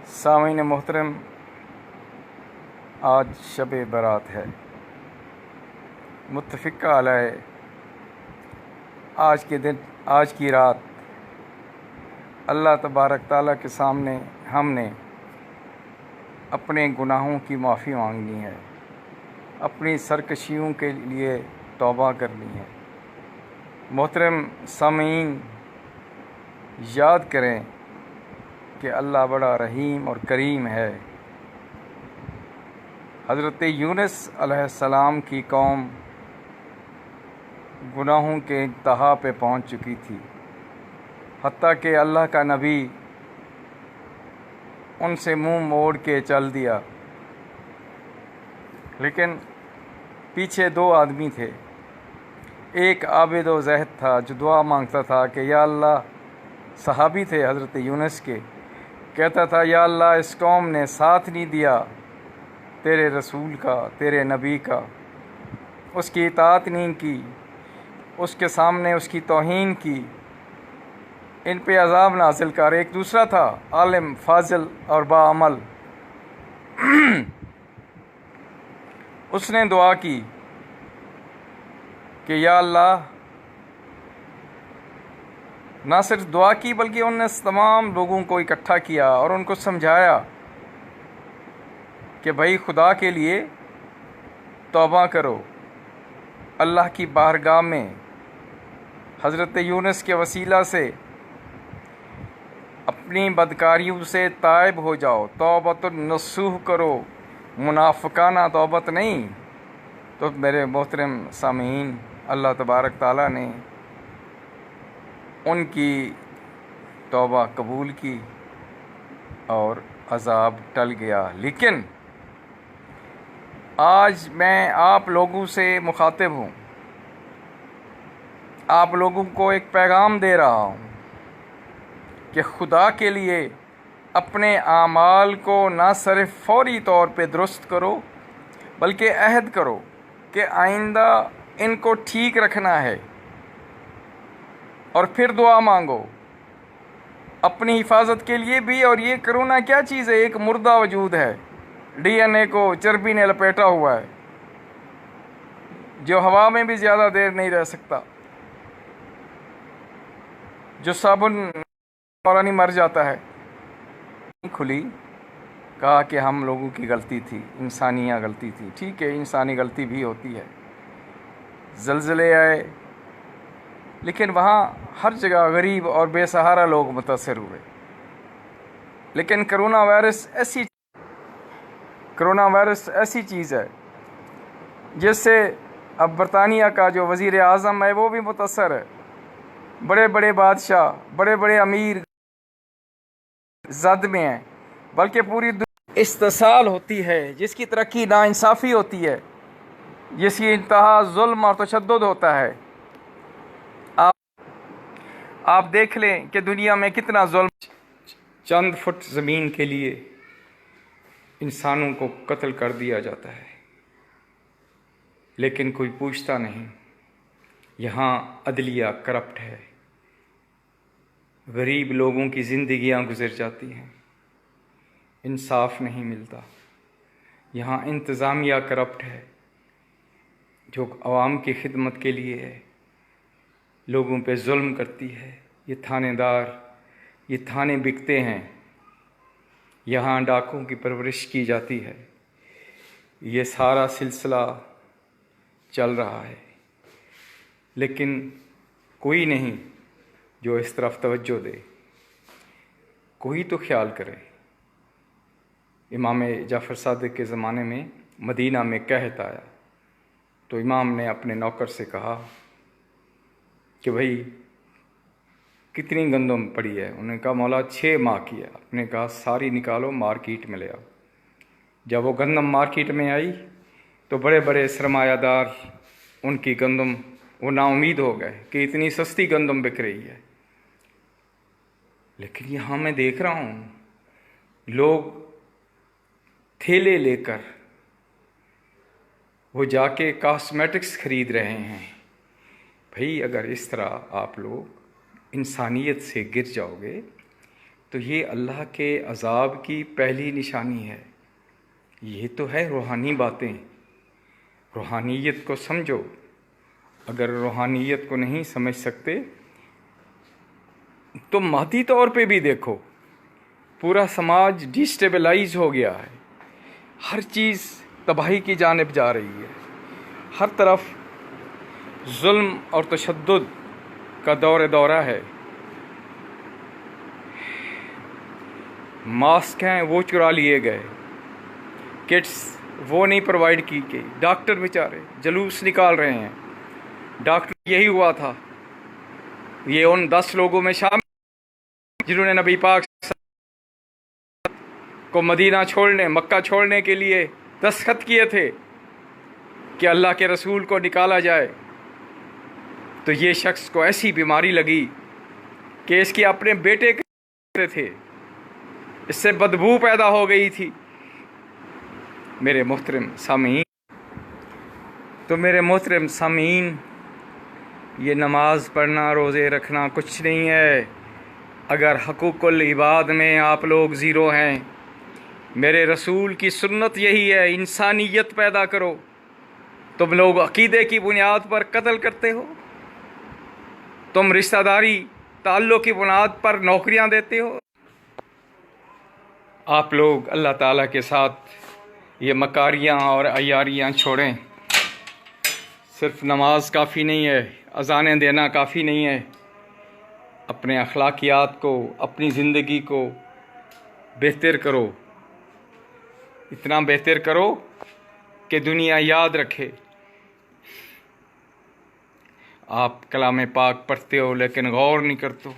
سامعین محترم، آج شب برات ہے۔ متفقہ علیہ آج کی رات اللہ تبارک تعالیٰ کے سامنے ہم نے اپنے گناہوں کی معافی مانگنی ہے، اپنی سرکشیوں کے لیے توبہ کرنی ہے۔ محترم سامعین، یاد کریں کہ اللہ بڑا رحیم اور کریم ہے۔ حضرت یونس علیہ السلام کی قوم گناہوں کے انتہا پہ پہنچ چکی تھی، حتیٰ کہ اللہ کا نبی ان سے منہ موڑ کے چل دیا، لیکن پیچھے دو آدمی تھے۔ ایک عابد و زاہد تھا جو دعا مانگتا تھا کہ یا اللہ، صحابی تھے حضرت یونس کے، کہتا تھا یا اللہ، اس قوم نے ساتھ نہیں دیا تیرے رسول کا، تیرے نبی کا، اس کی اطاعت نہیں کی، اس کے سامنے اس کی توہین کی، ان پہ عذاب نازل کر۔ ایک دوسرا تھا عالم فاضل اور باعمل، اس نے دعا کی کہ یا اللہ، نہ صرف دعا کی بلکہ انہوں نے تمام لوگوں کو اکٹھا کیا اور ان کو سمجھایا کہ بھائی خدا کے لیے توبہ کرو، اللہ کی بارگاہ میں حضرت یونس کے وسیلہ سے اپنی بدکاریوں سے تائب ہو جاؤ، توبۃ النصوح کرو، منافقانہ توبت نہیں۔ تو میرے محترم سامعین، اللہ تبارک تعالیٰ نے ان کی توبہ قبول کی اور عذاب ٹل گیا۔ لیکن آج میں آپ لوگوں سے مخاطب ہوں، آپ لوگوں کو ایک پیغام دے رہا ہوں کہ خدا کے لیے اپنے اعمال کو نہ صرف فوری طور پہ درست کرو بلکہ عہد کرو کہ آئندہ ان کو ٹھیک رکھنا ہے، اور پھر دعا مانگو اپنی حفاظت کے لیے بھی۔ اور یہ کرونا کیا چیز ہے؟ ایک مردہ وجود ہے، ڈی این اے کو چربی نے لپیٹا ہوا ہے، جو ہوا میں بھی زیادہ دیر نہیں رہ سکتا، جو صابن فوراً مر جاتا ہے۔ کھلی کہا کہ ہم لوگوں کی غلطی تھی، انسانیہ غلطی تھی۔ ٹھیک ہے، انسانی غلطی بھی ہوتی ہے، زلزلے آئے، لیکن وہاں ہر جگہ غریب اور بے سہارا لوگ متاثر ہوئے۔ لیکن کرونا وائرس ایسی چیز ہے جس سے اب برطانیہ کا جو وزیر اعظم ہے وہ بھی متاثر ہے، بڑے بڑے بادشاہ، بڑے بڑے امیر زد میں ہیں، بلکہ پوری دنیا استحصال ہوتی ہے، جس کی ترقی ناانصافی ہوتی ہے، جس کی انتہا ظلم اور تشدد ہوتا ہے۔ آپ دیکھ لیں کہ دنیا میں کتنا ظلم، چند فٹ زمین کے لیے انسانوں کو قتل کر دیا جاتا ہے، لیکن کوئی پوچھتا نہیں۔ یہاں عدلیہ کرپٹ ہے، غریب لوگوں کی زندگیاں گزر جاتی ہیں، انصاف نہیں ملتا۔ یہاں انتظامیہ کرپٹ ہے، جو عوام کی خدمت کے لیے ہے، لوگوں پہ ظلم کرتی ہے۔ یہ تھانے دار، یہ تھانے بکتے ہیں، یہاں ڈاکوں کی پرورش کی جاتی ہے۔ یہ سارا سلسلہ چل رہا ہے، لیکن کوئی نہیں جو اس طرف توجہ دے، کوئی تو خیال کرے۔ امام جعفر صادق کے زمانے میں مدینہ میں قحط آیا تو امام نے اپنے نوکر سے کہا کہ بھائی کتنی گندم پڑی ہے؟ انہوں نے کہا مولا 6 ماہ کی ہے۔ آپ نے کہا ساری نکالو، مارکیٹ میں لے آؤ۔ جب وہ گندم مارکیٹ میں آئی تو بڑے بڑے سرمایہ دار ان کی گندم وہ نا امید ہو گئے کہ اتنی سستی گندم بک رہی ہے۔ لیکن یہاں میں دیکھ رہا ہوں لوگ تھیلے لے کر وہ جا کے کاسمیٹکس خرید رہے ہیں۔ بھئی اگر اس طرح آپ لوگ انسانیت سے گر جاؤ گے تو تو یہ اللہ کے عذاب کی پہلی نشانی ہے۔ یہ تو ہے روحانی باتیں، روحانیت کو سمجھو۔ اگر روحانیت کو نہیں سمجھ سکتے تو مادی طور پہ بھی دیکھو، پورا سماج ڈیسٹیبلائز ہو گیا ہے، ہر چیز تباہی کی جانب جا رہی ہے، ہر طرف ظلم اور تشدد کا دورہ ہے۔ ماسک ہیں وہ چرا لیے گئے، کٹس وہ نہیں پرووائڈ کی گئی، ڈاکٹر بیچارے جلوس نکال رہے ہیں۔ ڈاکٹر یہی ہوا تھا، یہ ان 10 لوگوں میں شامل جنہوں نے نبی پاک کو مدینہ چھوڑنے، مکہ چھوڑنے کے لیے دستخط کیے تھے کہ اللہ کے رسول کو نکالا جائے۔ تو یہ شخص کو ایسی بیماری لگی کہ اس کے اپنے بیٹے کے تھے، اس سے بدبو پیدا ہو گئی تھی۔ میرے محترم سامعین، یہ نماز پڑھنا، روزے رکھنا کچھ نہیں ہے اگر حقوق العباد میں آپ لوگ زیرو ہیں۔ میرے رسول کی سنت یہی ہے، انسانیت پیدا کرو۔ تم لوگ عقیدے کی بنیاد پر قتل کرتے ہو، تم رشتہ داری تعلق کی بنیاد پر نوکریاں دیتے ہو۔ آپ لوگ اللہ تعالیٰ کے ساتھ یہ مکاریاں اور عیاریاں چھوڑیں۔ صرف نماز کافی نہیں ہے، اذانیں دینا کافی نہیں ہے۔ اپنے اخلاقیات کو، اپنی زندگی کو بہتر کرو، اتنا بہتر کرو کہ دنیا یاد رکھے۔ آپ کلام پاک پڑھتے ہو لیکن غور نہیں کرتے۔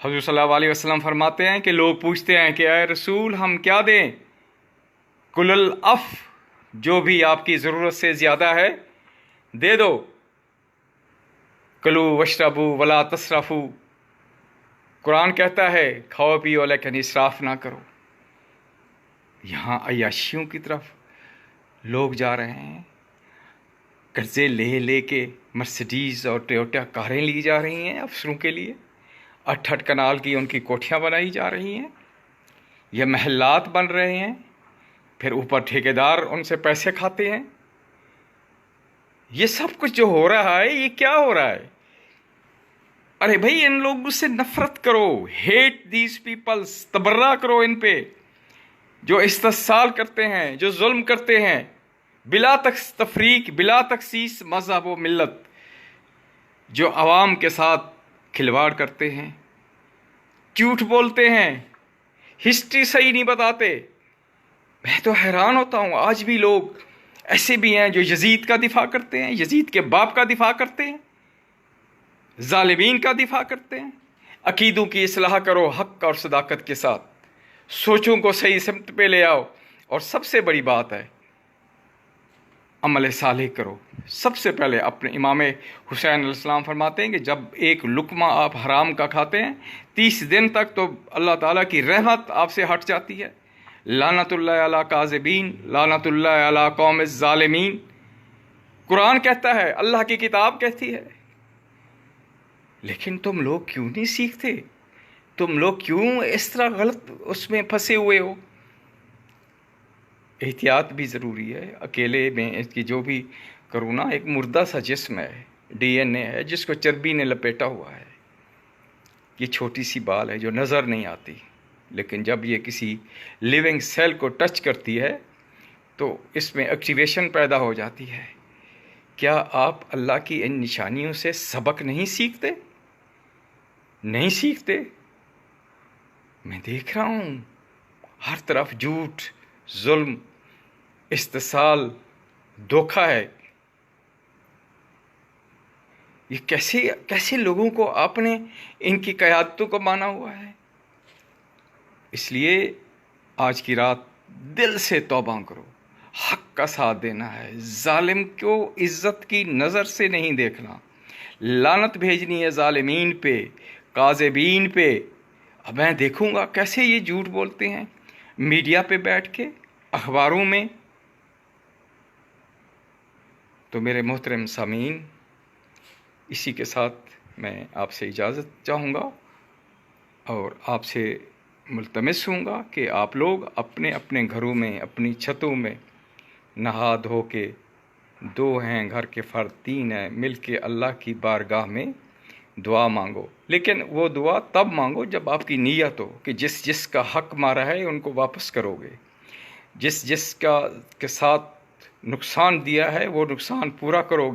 حضور صلی اللہ علیہ وسلم فرماتے ہیں کہ لوگ پوچھتے ہیں کہ اے رسول ہم کیا دیں؟ کل العف، جو بھی آپ کی ضرورت سے زیادہ ہے دے دو۔ کلو وشربو ولا تسرفو، قرآن کہتا ہے کھاؤ پیو لیکن اسراف نہ کرو۔ یہاں عیاشیوں کی طرف لوگ جا رہے ہیں، قرضے لے لے کے مرسڈیز اور ٹویوٹا کاریں لی جا رہی ہیں افسروں کے لیے، 8 کنال کی ان کی کوٹھیاں بنائی جا رہی ہیں، یہ محلات بن رہے ہیں، پھر اوپر ٹھیکیدار ان سے پیسے کھاتے ہیں۔ یہ سب کچھ جو ہو رہا ہے یہ کیا ہو رہا ہے؟ ارے بھائی ان لوگوں سے نفرت کرو، ہیٹ دیز پیپلز، تبرہ کرو ان پہ جو استحصال کرتے ہیں، جو ظلم کرتے ہیں، بلا تفریق، بلا تخصیص مذہب و ملت، جو عوام کے ساتھ کھلواڑ کرتے ہیں، جھوٹ بولتے ہیں، ہسٹری صحیح نہیں بتاتے۔ میں تو حیران ہوتا ہوں، آج بھی لوگ ایسے بھی ہیں جو یزید کا دفاع کرتے ہیں، یزید کے باپ کا دفاع کرتے ہیں، ظالمین کا دفاع کرتے ہیں۔ عقیدوں کی اصلاح کرو حق اور صداقت کے ساتھ، سوچوں کو صحیح سمت پہ لے آؤ، اور سب سے بڑی بات ہے عمل صالح کرو۔ سب سے پہلے اپنے امام حسین علیہ السلام فرماتے ہیں کہ جب ایک لقمہ آپ حرام کا کھاتے ہیں 30 دن تک تو اللہ تعالیٰ کی رحمت آپ سے ہٹ جاتی ہے۔ لعنت اللہ علی کاذبین، لعنت اللہ علی قوم الظالمین، قرآن کہتا ہے، اللہ کی کتاب کہتی ہے۔ لیکن تم لوگ کیوں نہیں سیکھتے؟ تم لوگ کیوں اس طرح غلط اس میں پھنسے ہوئے ہو؟ احتیاط بھی ضروری ہے۔ اکیلے میں اس کی جو بھی کرونا ایک مردہ سا جسم ہے، ڈی این اے ہے جس کو چربی نے لپیٹا ہوا ہے۔ یہ چھوٹی سی بال ہے جو نظر نہیں آتی، لیکن جب یہ کسی لیونگ سیل کو ٹچ کرتی ہے تو اس میں ایکٹیویشن پیدا ہو جاتی ہے۔ کیا آپ اللہ کی ان نشانیوں سے سبق نہیں سیکھتے؟ نہیں سیکھتے؟ میں دیکھ رہا ہوں ہر طرف جھوٹ، ظلم، استحصال، دھوکہ ہے۔ یہ کیسے لوگوں کو آپ نے ان کی قیادتوں کو مانا ہوا ہے؟ اس لیے آج کی رات دل سے توبہ کرو، حق کا ساتھ دینا ہے، ظالم کو عزت کی نظر سے نہیں دیکھنا، لعنت بھیجنی ہے ظالمین پہ، کاذبین پہ۔ اب میں دیکھوں گا کیسے یہ جھوٹ بولتے ہیں میڈیا پہ بیٹھ کے، اخباروں میں۔ تو میرے محترم سامعین، اسی کے ساتھ میں آپ سے اجازت چاہوں گا۔ اور آپ سے ملتمس ہوں گا کہ آپ لوگ اپنے اپنے گھروں میں، اپنی چھتوں میں نہا دھو کے، 2 ہیں گھر کے فرد، 3 ہیں، مل کے اللہ کی بارگاہ میں دعا مانگو. لیکن وہ دعا تب مانگو جب آپ کی نیت ہو کہ جس جس کا حق مارا ہے ان کو واپس کرو گے، جس جس کے ساتھ نقصان دیا ہے وہ نقصان پورا کرو گے.